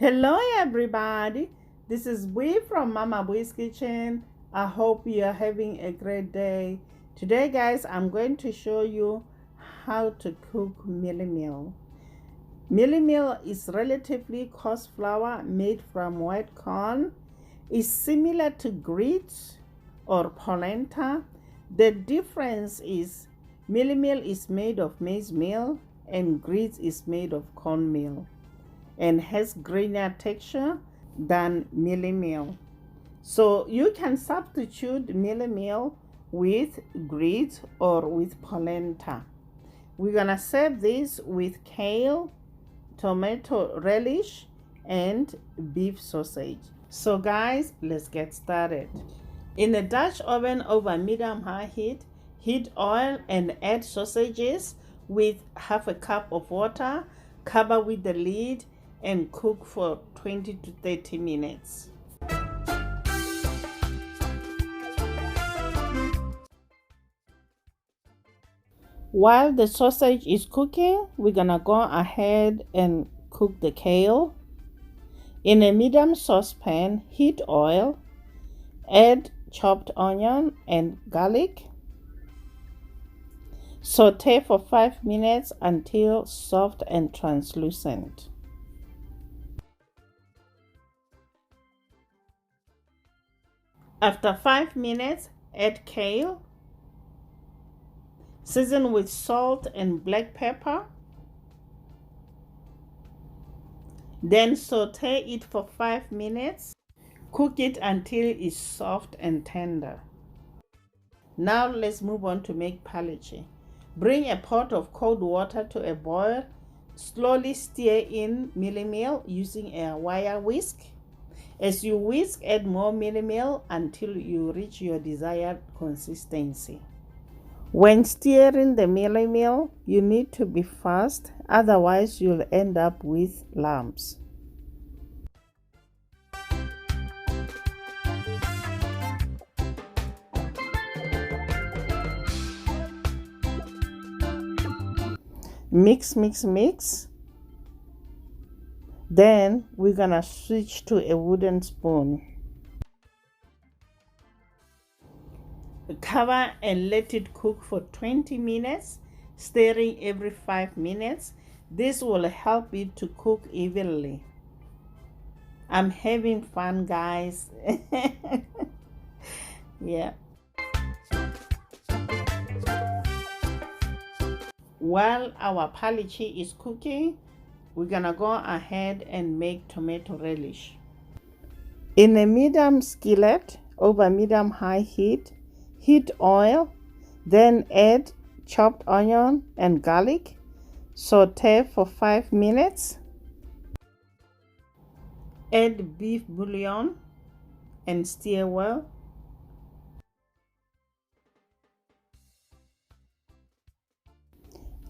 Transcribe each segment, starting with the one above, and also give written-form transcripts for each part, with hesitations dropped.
Hello everybody, this is Bui from mamaboiskitchen. I hope you are having a great day. Today guys, I'm going to show you how to cook mealie meal. Mealie meal is relatively coarse flour made from white corn. It's similar to grits or polenta. The difference is mealie meal is made of maize meal and grits is made of corn meal and has grainier texture than mealie meal. So you can substitute mealie meal with grits or with polenta. We're gonna serve this with kale, tomato relish, and beef sausage. So guys, let's get started. In a Dutch oven over medium-high heat, heat oil and add sausages with half a cup of water. Cover with the lid and cook for 20 to 30 minutes. While the sausage is cooking, we're gonna go ahead and cook the kale. In a medium saucepan, heat oil, add chopped onion and garlic. Saute for 5 minutes until soft and translucent. After 5 minutes, add kale. Season with salt and black pepper. Then saute it for 5 minutes. Cook it until it's soft and tender. Now let's move on to make phaleche. Bring a pot of cold water to a boil. Slowly stir in mealie meal using a wire whisk. As you whisk, add more mealie meal until you reach your desired consistency. When stirring the mealie meal, you need to be fast, otherwise you'll end up with lumps. Mix, mix, mix. Then we're gonna switch to a wooden spoon. Cover and let it cook for 20 minutes, stirring every 5 minutes. This will help it to cook evenly. I'm having fun, guys. Yeah. While our phaleche is cooking, we're gonna go ahead and make tomato relish. In a medium skillet over medium-high heat, heat oil, then add chopped onion and garlic. Saute for 5 minutes. Add beef bouillon and stir well.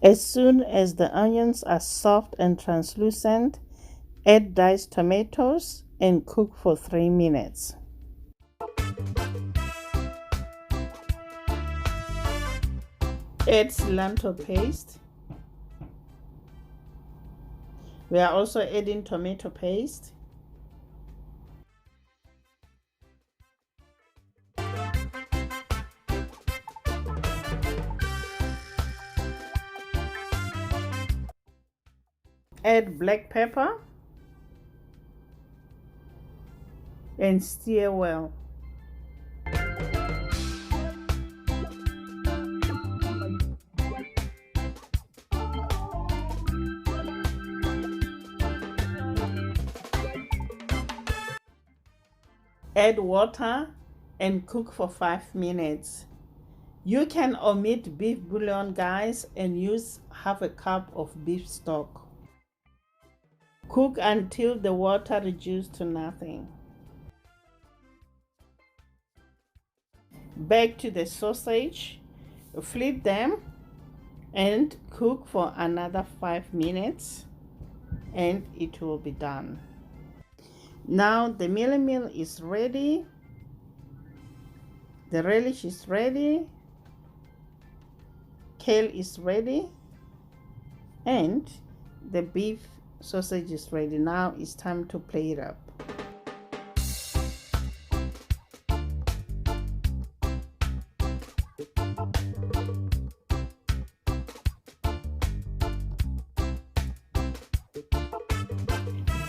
As soon as the onions are soft and translucent, add diced tomatoes and cook for 3 minutes. Add cilantro paste. We are also adding tomato paste. Add black pepper and stir well. Add water and cook for 5 minutes. You can omit beef bouillon, guys, and use half a cup of beef stock. Cook until the water reduces to nothing. Back to the sausage, flip them and cook for another 5 minutes and it will be done. Now the mealie meal is ready, the relish is ready, kale is ready, and the beef sausage is ready. Now it's time to plate it up.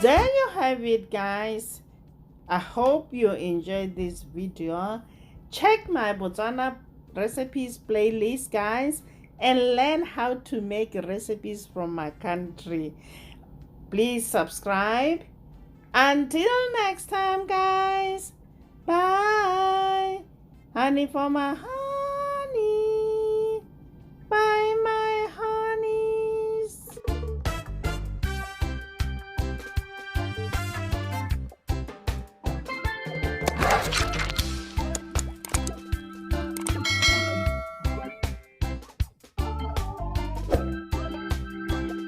There you have it, guys. I hope you enjoyed this video. Check my Botswana recipes playlist, guys, and learn how to make recipes from my country. Please subscribe. Until next time, guys. Bye. Honey for my honey. Bye, my honeys.